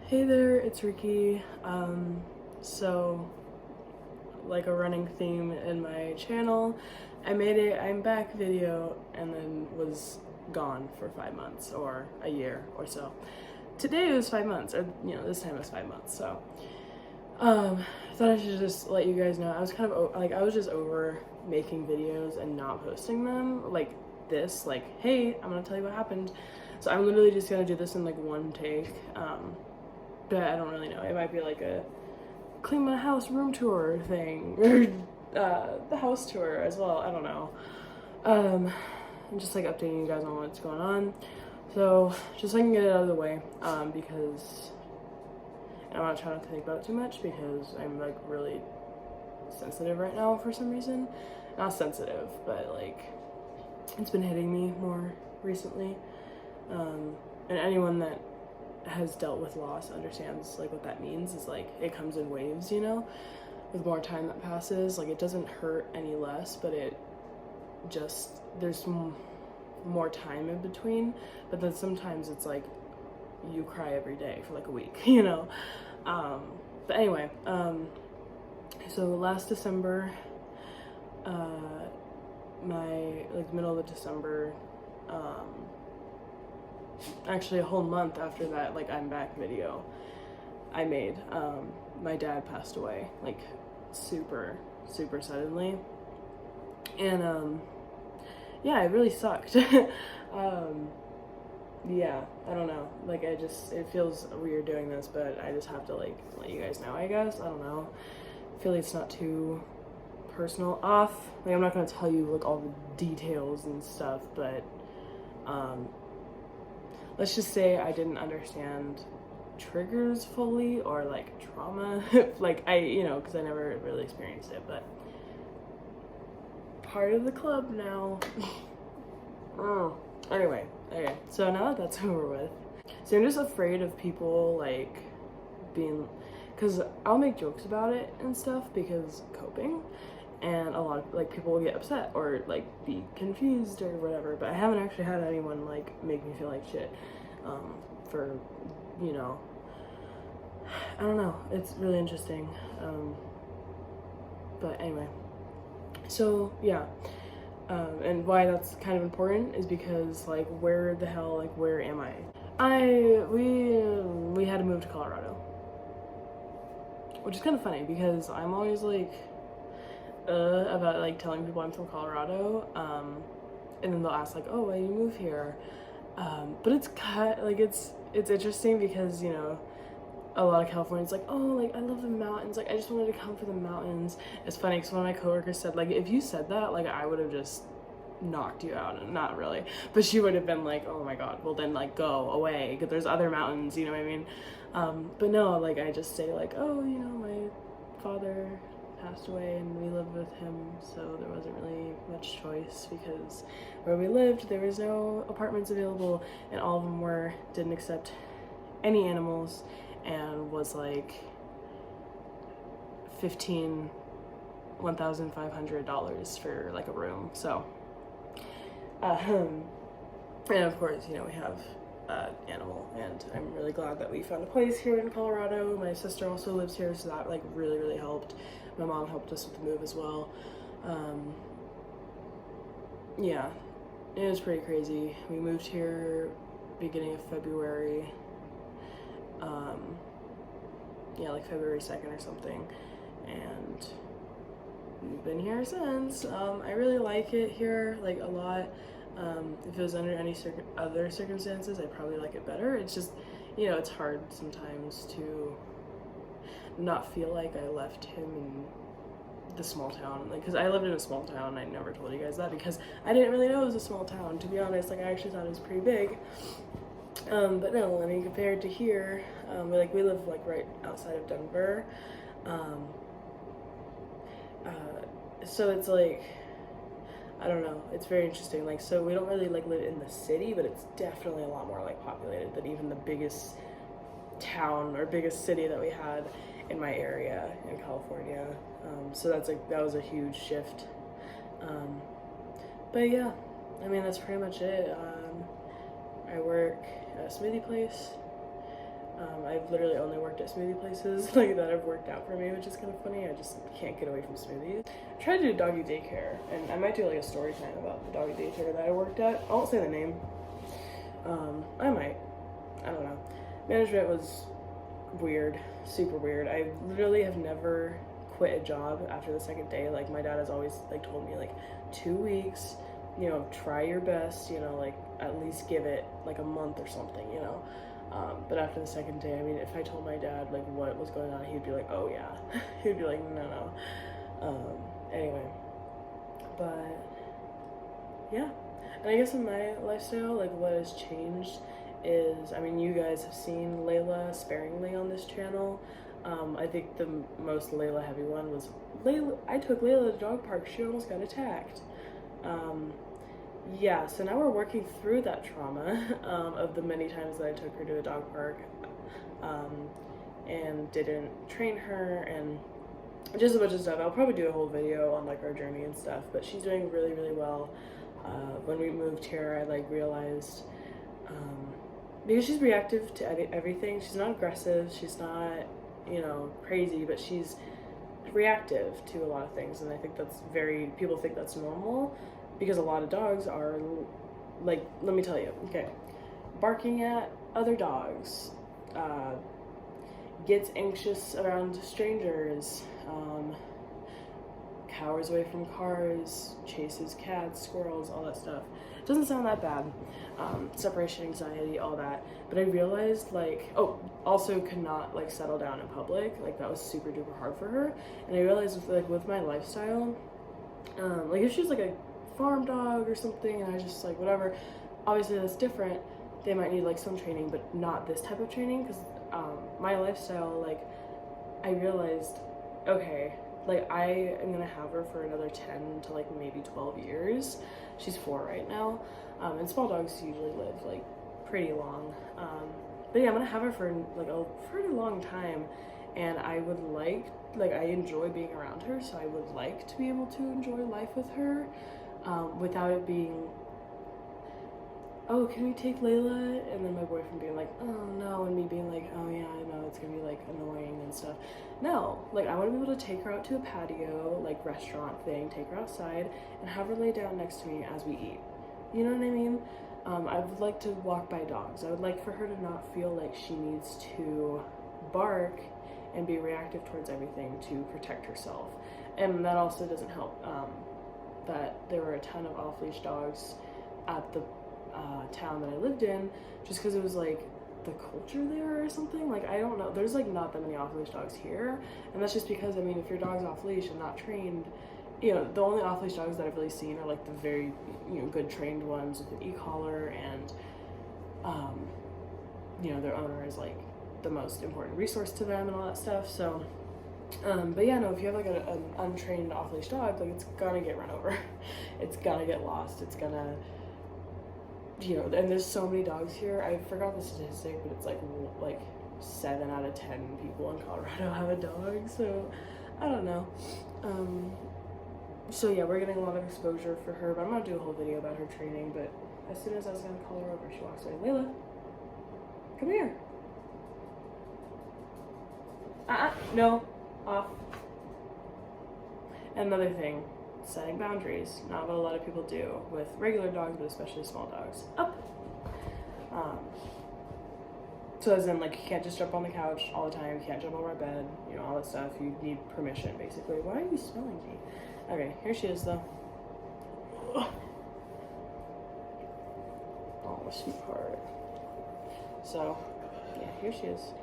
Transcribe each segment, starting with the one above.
Hey there, it's Ricky. So, like a running theme in my channel, I made a I'm back video and then was gone for 5 months or a year or so. Today it was 5 months, or this time it was 5 months. So, I thought I should just let you guys know. I was kind of I was just over making videos and not posting them like this. Like, hey, I'm gonna tell you what happened. So I'm literally just gonna do this in like one take. But I don't really know. It might be like a clean my house room tour thing, or the house tour as well. I don't know. I'm just like updating you guys on what's going on. So just so I can get it out of the way, because I want to try not to think about it too much because I'm like really sensitive right now for some reason. Not sensitive, but like it's been hitting me more recently. And anyone that has dealt with loss understands like what that means is like it comes in waves, with more time that passes. Like it doesn't hurt any less, but it just there's more time in between. But then sometimes it's like you cry every day for like a week. But anyway, so last December, my like middle of December, actually a whole month after that like I'm back video I made, my dad passed away like super suddenly, and yeah, it really sucked. Yeah, I don't know, like it feels weird doing this, but I just have to like let you guys know, I guess. I don't know, I feel like it's not too personal like I'm not gonna tell you like all the details and stuff, but let's just say I didn't understand triggers fully, or like trauma. Like because I never really experienced it, but part of the club now. Anyway, okay, so now that that's over with, so I'm just afraid of people like being, because I'll make jokes about it and stuff because coping, and a lot of like people will get upset or like be confused or whatever, but I haven't actually had anyone like make me feel like shit for I don't know, it's really interesting. But anyway, so yeah, and why that's kind of important is because like where am I? We had to move to Colorado, which is kind of funny because I'm always like about like telling people I'm from Colorado, and then they'll ask like, oh, why do you move here? But it's kind like it's interesting because a lot of Californians like, oh, like I love the mountains, like I just wanted to come for the mountains. It's funny because one of my coworkers said like, if you said that, like I would have just knocked you out. And not really, but she would have been like, oh my god, well then like go away because there's other mountains, you know what I mean? But no, like I just say like, oh, my father passed away and we lived with him, so there wasn't really much choice because where we lived there was no apartments available, and all of them didn't accept any animals, and was like $1,500 for like a room. So and of course we have animal, and I'm really glad that we found a place here in Colorado. My sister also lives here, so that like really helped. My mom helped us with the move as well. Yeah, it was pretty crazy. We moved here beginning of February, yeah, like February 2nd or something, and we've been here since. I really like it here, like a lot. If it was under any other circumstances, I'd probably like it better. It's just, it's hard sometimes to not feel like I left him in the small town, like because I lived in a small town. I never told you guys that because I didn't really know it was a small town, to be honest. Like I actually thought it was pretty big. But no, I mean, compared to here, we live like right outside of Denver, so it's like, I don't know, it's very interesting. Like, so we don't really like live in the city, but it's definitely a lot more like populated than even the biggest town or biggest city that we had in my area in California. So that's like, that was a huge shift. But yeah, I mean, that's pretty much it. I work at a smoothie place. I've literally only worked at smoothie places like that have worked out for me, which is kind of funny. I just can't get away from smoothies. I tried to do doggy daycare, and I might do like a story time about the doggy daycare that I worked at. I won't say the name. I might. I don't know. Management was weird, super weird. I literally have never quit a job after the second day. Like, my dad has always like told me like 2 weeks, you know, try your best, you know, like at least give it like a month or something, you know. But after the second day, I mean, if I told my dad like what was going on, he'd be like, oh yeah. He'd be like, no. Anyway, but yeah. And I guess in my lifestyle, like what has changed is, I mean, you guys have seen Layla sparingly on this channel. I think the most Layla heavy one was I took Layla to the dog park. She almost got attacked. Yeah, so now we're working through that trauma of the many times that I took her to a dog park and didn't train her and just a bunch of stuff. I'll probably do a whole video on like our journey and stuff, but she's doing really, really well. When we moved here, I like realized because she's reactive to everything. She's not aggressive, she's not, you know, crazy, but she's reactive to a lot of things, and I think that's people think that's normal because a lot of dogs are like, let me tell you, okay, barking at other dogs, gets anxious around strangers, cowers away from cars, chases cats, squirrels, all that stuff. It doesn't sound that bad. Separation anxiety, all that. But I realized, like, also could not like settle down in public. Like, that was super duper hard for her. And I realized with my lifestyle, like if she was like a farm dog or something and I just like whatever, obviously that's different. They might need like some training, but not this type of training, because my lifestyle, like, I realized, okay, like I am gonna have her for another 10 to like maybe 12 years. She's 4 right now, and small dogs usually live like pretty long. But yeah, I'm gonna have her for like a pretty long time, and I would like I enjoy being around her, so I would like to be able to enjoy life with her without it being, oh, can we take Layla? And then my boyfriend being like, oh no, and me being like, oh yeah, I know, it's gonna be like annoying and stuff. No, like I want to be able to take her out to a patio, like restaurant thing, take her outside and have her lay down next to me as we eat. You know what I mean? I would like to walk by dogs. I would like for her to not feel like she needs to bark and be reactive towards everything to protect herself. And that also doesn't help that there were a ton of off-leash dogs at the town that I lived in, just because it was like the culture there or something. Like, I don't know, there's like not that many off-leash dogs here, and that's just because, I mean, if your dog's off-leash and not trained, you know, the only off-leash dogs that I've really seen are like the very, you know, good trained ones with an e-collar, and you know, their owner is like the most important resource to them and all that stuff. So but yeah, no, if you have like an untrained off-leash dog, like, it's gonna get run over. It's gonna get lost. It's gonna, you know, and there's so many dogs here. I forgot the statistic, but it's like 7 out of 10 people in Colorado have a dog. So I don't know. So yeah, we're getting a lot of exposure for her, but I'm gonna do a whole video about her training. But as soon as I was gonna call her over, she walks away. Layla, come here. No, off. Another thing, setting boundaries. Not what a lot of people do with regular dogs, but especially small dogs. Up. So as in, like, you can't just jump on the couch all the time. You can't jump over my bed. You know, all that stuff. You need permission, basically. Why are you smelling me? Okay, here she is, though. Oh, sweetheart. So, yeah, here she is.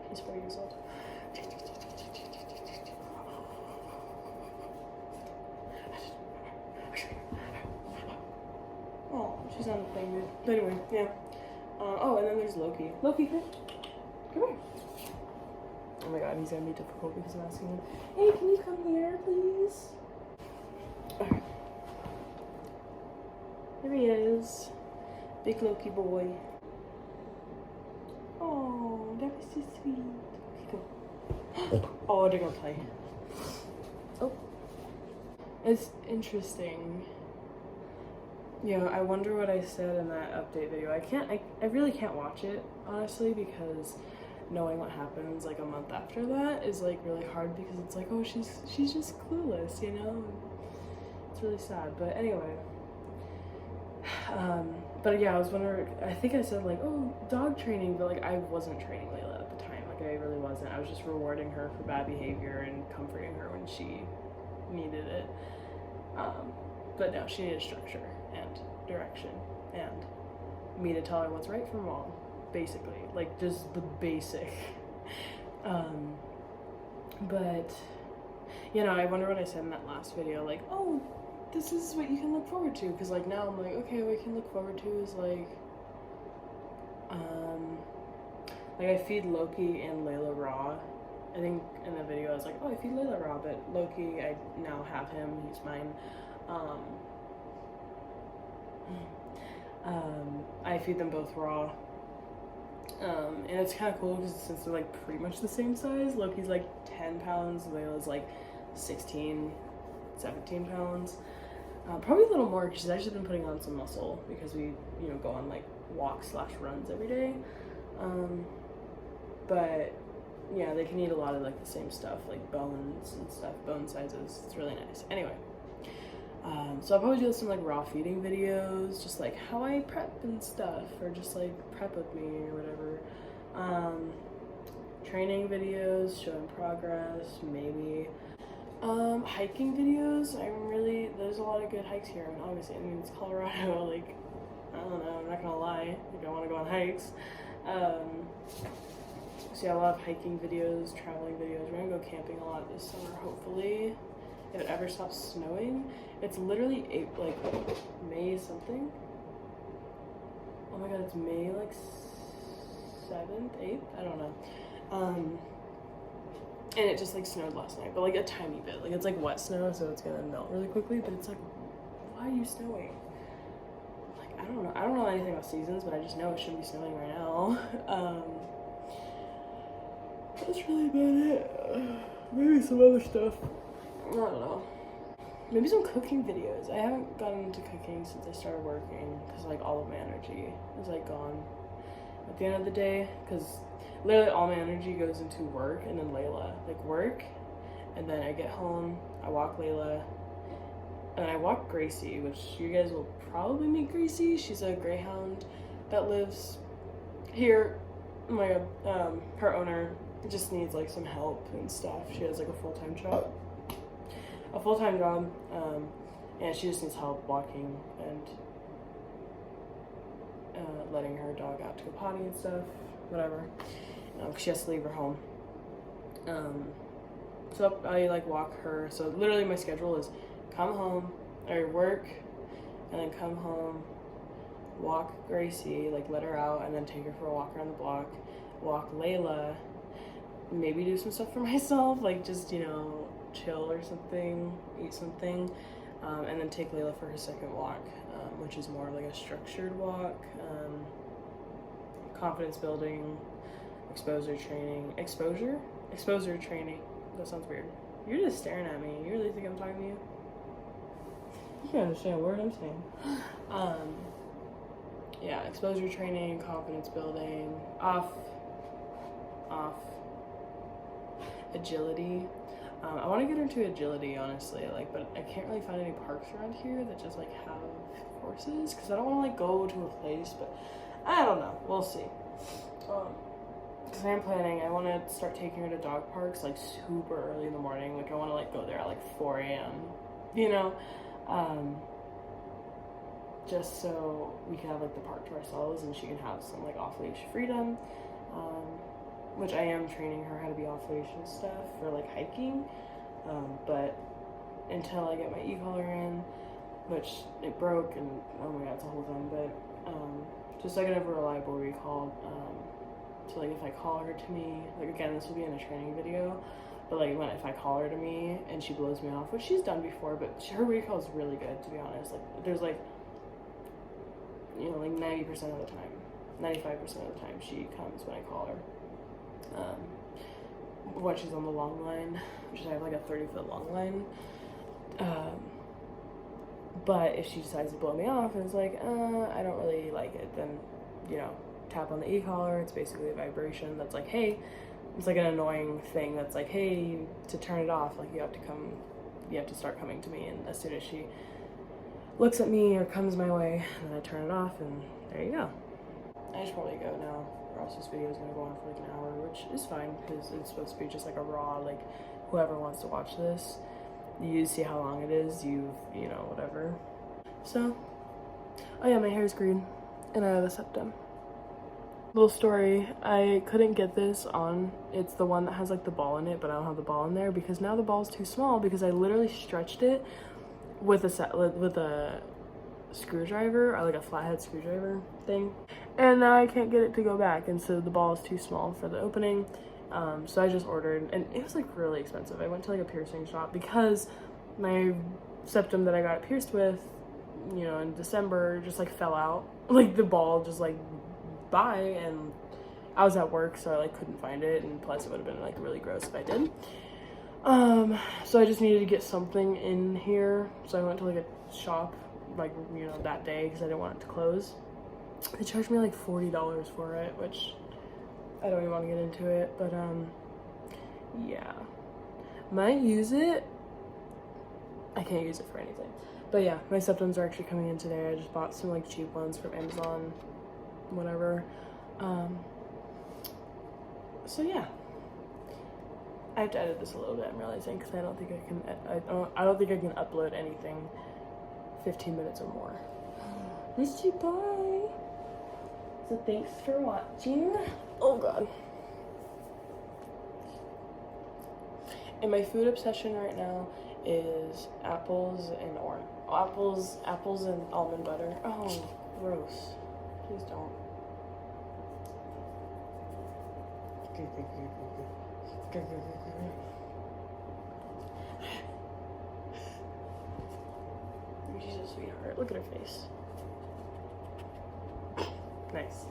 He's 4 years old. Oh, she's not in playing mood. But anyway, yeah. Oh, and then there's Loki. Loki, come here. Oh my god, he's gonna be difficult because I'm asking him, hey, can you come here, please? Okay. Here he is. Big Loki boy. Oh, that was so sweet. Okay, go. Oh, they're gonna play. Oh. It's interesting You know, I wonder what I said in that update video. I really can't watch it, honestly, because knowing what happens like a month after that is like really hard, because it's like, oh, she's just clueless, you know? It's really sad. But anyway, but yeah, I was wondering, I think I said like, oh, dog training, but like I wasn't training Layla at the time. Like I really wasn't. I was just rewarding her for bad behavior and comforting her when she needed it. But no, she needed structure and direction and me to tell her what's right from wrong, basically, like just the basic. But you know, I wonder what I said in that last video, like, oh, this is what you can look forward to, because like now I'm like, okay, what we can look forward to is like I feed Loki and Layla raw. I think in the video I was like, oh, I feed Layla raw, but Loki, I now have him, he's mine. I feed them both raw. And it's kind of cool because since they're like pretty much the same size, Loki's like 10 pounds, Layla's like 16, 17 pounds. Probably a little more because she's actually been putting on some muscle because we, you know, go on like walks/runs every day. But yeah, they can eat a lot of like the same stuff, like bones and stuff, bone sizes. It's really nice. Anyway, so I'll probably do some like raw feeding videos, just like how I prep and stuff, or just like prep with me or whatever. Training videos, showing progress, maybe. Hiking videos. There's a lot of good hikes here, and obviously, I mean, it's Colorado, like, I don't know, I'm not gonna lie, like, I wanna go on hikes. So yeah, a lot of hiking videos, traveling videos. We're gonna go camping a lot this summer, hopefully, if it ever stops snowing. It's literally May something. Oh my god, it's May like 7th, 8th? I don't know. And it just like snowed last night, but like a tiny bit. Like it's like wet snow, so it's gonna melt really quickly, but it's like, why are you snowing? Like, I don't know. I don't know anything about seasons, but I just know it shouldn't be snowing right now. That's really about it. Maybe some other stuff. I don't know. Maybe some cooking videos. I haven't gotten into cooking since I started working, because like all of my energy is like gone at the end of the day, because literally all my energy goes into work and then Layla. Like work, and then I get home, I walk Layla, and I walk Gracie, which you guys will probably meet Gracie. She's a greyhound that lives here. Oh my god, her owner just needs like some help and stuff. She has like a full-time job. And she just needs help walking and letting her dog out to go potty and stuff, whatever. She has to leave her home. So I like walk her. So literally my schedule is come home, or work, and then come home, walk Gracie, like let her out, and then take her for a walk around the block, walk Layla, maybe do some stuff for myself, like just, you know, chill or something, eat something, and then take Layla for her second walk, which is more like a structured walk, confidence building, exposure training, that sounds weird. You're just staring at me. You really think I'm talking to you? You can't understand a word I'm saying. Yeah, exposure training, confidence building, off, agility. I want to get into agility, honestly, like, but I can't really find any parks around here that just like have courses, because I don't want to like go to a place, but I don't know, we'll see. Because I'm planning, I want to start taking her to dog parks like super early in the morning. Like I want to like go there at like 4 a.m. you know, just so we can have like the park to ourselves and she can have some like off-leash freedom, which I am training her how to be off-leash and stuff for like hiking, but until I get my e-collar in, which it broke, and oh my god, it's a whole thing, but just like I have a reliable recall, so like if I call her to me, like again, this will be in a training video, but like if I call her to me and she blows me off, which she's done before, but her recall is really good, to be honest. Like there's like, you know, like 90% of the time, 95% of the time she comes when I call her. When she's on the long line, which I have like a 30-foot long line. But if she decides to blow me off and is like, I don't really like it, then, you know, tap on the e-collar. It's basically a vibration that's like, hey, it's like an annoying thing that's like, hey, to turn it off, like you have to start coming to me. And as soon as she looks at me or comes my way, then I turn it off, and there you go. I should probably go now, or else this video is gonna go on for like an hour, which is fine because it's supposed to be just like a raw, like whoever wants to watch this, you see how long it is, you know, whatever. So, oh yeah, my hair is green and I have a septum. Little story, I couldn't get this on. It's the one that has like the ball in it, but I don't have the ball in there because now the ball's too small because I literally stretched it with a screwdriver, or like a flathead screwdriver thing, and now I can't get it to go back, and so the ball is too small for the opening. So I just ordered, and it was like really expensive. I went to like a piercing shop because my septum that I got pierced with, you know, in December just like fell out. Like the ball just like bye, and I was at work, so I like couldn't find it, and plus it would have been like really gross if I did. So I just needed to get something in here, so I went to like a shop, like, you know, that day because I didn't want it to close. They charged me like $40 for it, which I don't even want to get into it, but yeah, might use it. I can't use it for anything, but yeah, my septums are actually coming in today. I just bought some like cheap ones from Amazon, whatever. So yeah, I have to edit this a little bit, I'm realizing, because I don't think I can upload anything 15 minutes or more. Missed you, bye. So thanks for watching. Oh god. And my food obsession right now is apples and almond butter. Oh, gross. Please don't. She's a sweetheart. Look at her face. Nice.